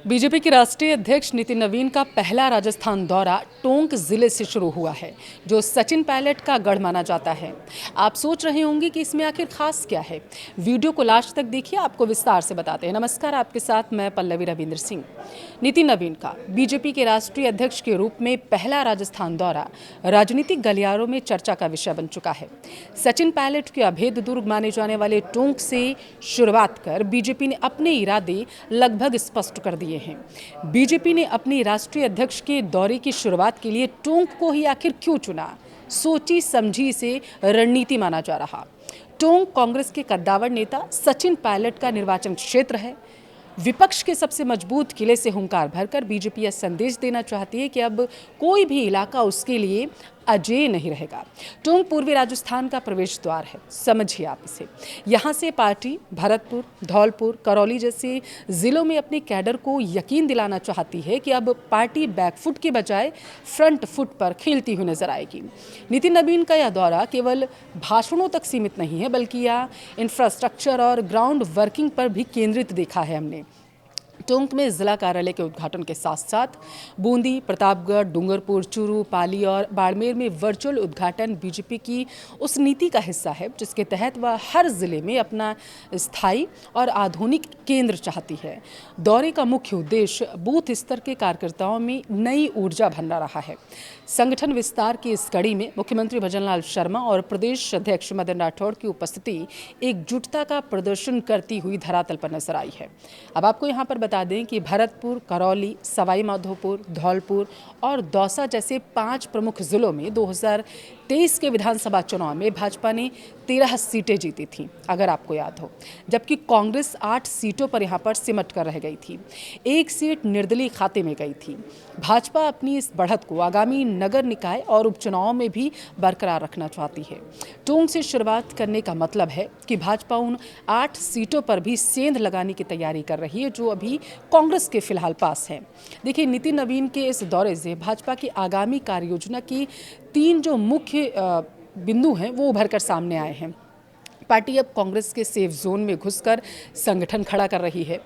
BJP के राष्ट्रीय अध्यक्ष नितिन नवीन का पहला राजस्थान दौरा टोंक जिले से शुरू हुआ है, जो सचिन पायलट का गढ़ माना जाता है। आप सोच रहे होंगे कि इसमें आखिर खास क्या है। वीडियो को लास्ट तक देखिए, आपको विस्तार से बताते हैं। नमस्कार, आपके साथ मैं पल्लवी रविंद्र सिंह। नितिन नवीन का बीजेपी के राष्ट्रीय अध्यक्ष के रूप में पहला राजस्थान दौरा राजनीतिक गलियारों में चर्चा का विषय बन चुका है। सचिन पायलट के अभेद दुर्ग माने जाने वाले टोंक से शुरुआत कर बीजेपी ने अपने इरादे लगभग स्पष्ट कर दिए हैं। बीजेपी ने अपने राष्ट्रीय अध्यक्ष के दौरे की शुरुआत के लिए टोंक को ही आखिर क्यों चुना, सोची समझी से रणनीति माना जा रहा। टोंक कांग्रेस के कद्दावर नेता सचिन पायलट का निर्वाचन क्षेत्र है। विपक्ष के सबसे मजबूत किले से हुंकार भरकर बीजेपी यह संदेश देना चाहती है कि अब कोई भी इलाका उसके लिए अजेय नहीं रहेगा। टोंक पूर्वी राजस्थान का प्रवेश द्वार है, समझिए आप इसे। यहाँ से पार्टी भरतपुर, धौलपुर, करौली जैसे जिलों में अपने कैडर को यकीन दिलाना चाहती है कि अब पार्टी बैकफुट के बजाय फ्रंट फुट पर खेलती हुई नजर आएगी। नितिन नवीन का यह दौरा केवल भाषणों तक सीमित नहीं है, बल्कि यह इंफ्रास्ट्रक्चर और ग्राउंड वर्किंग पर भी केंद्रित देखा है हमने। टोंक में जिला कार्यालय के उद्घाटन के साथ साथ बूंदी, प्रतापगढ़, डूंगरपुर, चूरू, पाली और बाड़मेर में वर्चुअल उद्घाटन बीजेपी की उस नीति का हिस्सा है जिसके तहत वह हर जिले में अपना स्थायी और आधुनिक केंद्र चाहती है। दौरे का मुख्य उद्देश्य बूथ स्तर के कार्यकर्ताओं में नई ऊर्जा भरना रहा है। संगठन विस्तार की इस कड़ी में मुख्यमंत्री भजनलाल शर्मा और प्रदेश अध्यक्ष मदन राठौड़ की उपस्थिति एकजुटता का प्रदर्शन करती हुई धरातल पर नजर आई है। अब आपको यहाँ पर बता दें कि भरतपुर, करौली, सवाई माधोपुर, धौलपुर और दौसा जैसे 5 प्रमुख जिलों में 2023 के विधानसभा चुनाव में भाजपा ने 13 सीटें जीती थीं, अगर आपको याद हो, जबकि कांग्रेस 8 सीटों पर यहां पर सिमट कर रह गई थी। 1 सीट निर्दलीय खाते में गई थी। भाजपा अपनी इस बढ़त को आगामी नगर निकाय और उपचुनावों में भी बरकरार रखना चाहती है। टोंक से शुरुआत करने का मतलब है कि भाजपा उन 8 सीटों पर भी सेंध लगाने की तैयारी कर रही है जो अभी कांग्रेस के फिलहाल पास है। देखिए, नितिन नवीन के इस दौरे से भाजपा की आगामी कार्य योजना की 3 जो मुख्य बिंदु हैं वो उभर कर सामने आए हैं। पार्टी अब कांग्रेस के सेफ जोन में घुसकर संगठन खड़ा कर रही है।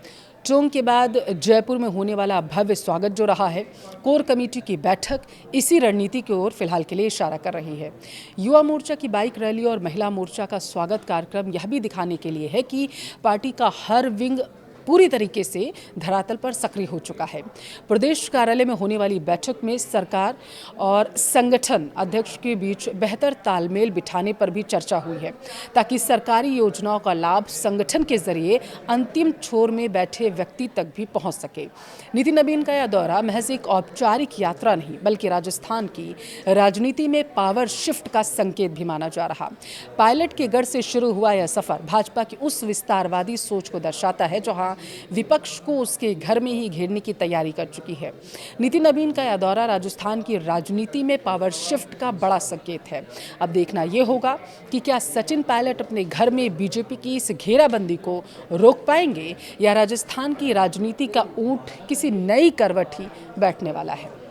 टोंक के बाद जयपुर में होने वाला भव्य स्वागत जो रहा है, कोर कमेटी की बैठक इसी रणनीति की ओर फिलहाल के लिए इशारा कर रही है। युवा मोर्चा की बाइक रैली और महिला मोर्चा का स्वागत कार्यक्रम यह भी दिखाने के लिए है कि पार्टी का हर विंग पूरी तरीके से धरातल पर सक्रिय हो चुका है। प्रदेश कार्यालय में होने वाली बैठक में सरकार और संगठन अध्यक्ष के बीच बेहतर तालमेल बिठाने पर भी चर्चा हुई है, ताकि सरकारी योजनाओं का लाभ संगठन के जरिए अंतिम छोर में बैठे व्यक्ति तक भी पहुंच सके। नितिन नवीन का यह दौरा महज एक औपचारिक यात्रा नहीं, बल्कि राजस्थान की राजनीति में पावर शिफ्ट का संकेत भी माना जा रहा। पायलट के गढ़ से शुरू हुआ यह सफर भाजपा की उस विस्तारवादी सोच को दर्शाता है जहां विपक्ष को उसके घर में ही घेरने की तैयारी कर चुकी है। नितिन नवीन का यह दौरा राजस्थान की राजनीति में पावर शिफ्ट का बड़ा संकेत है। अब देखना यह होगा कि क्या सचिन पायलट अपने घर में बीजेपी की इस घेराबंदी को रोक पाएंगे या राजस्थान की राजनीति का ऊंट किसी नई करवट ही बैठने वाला है।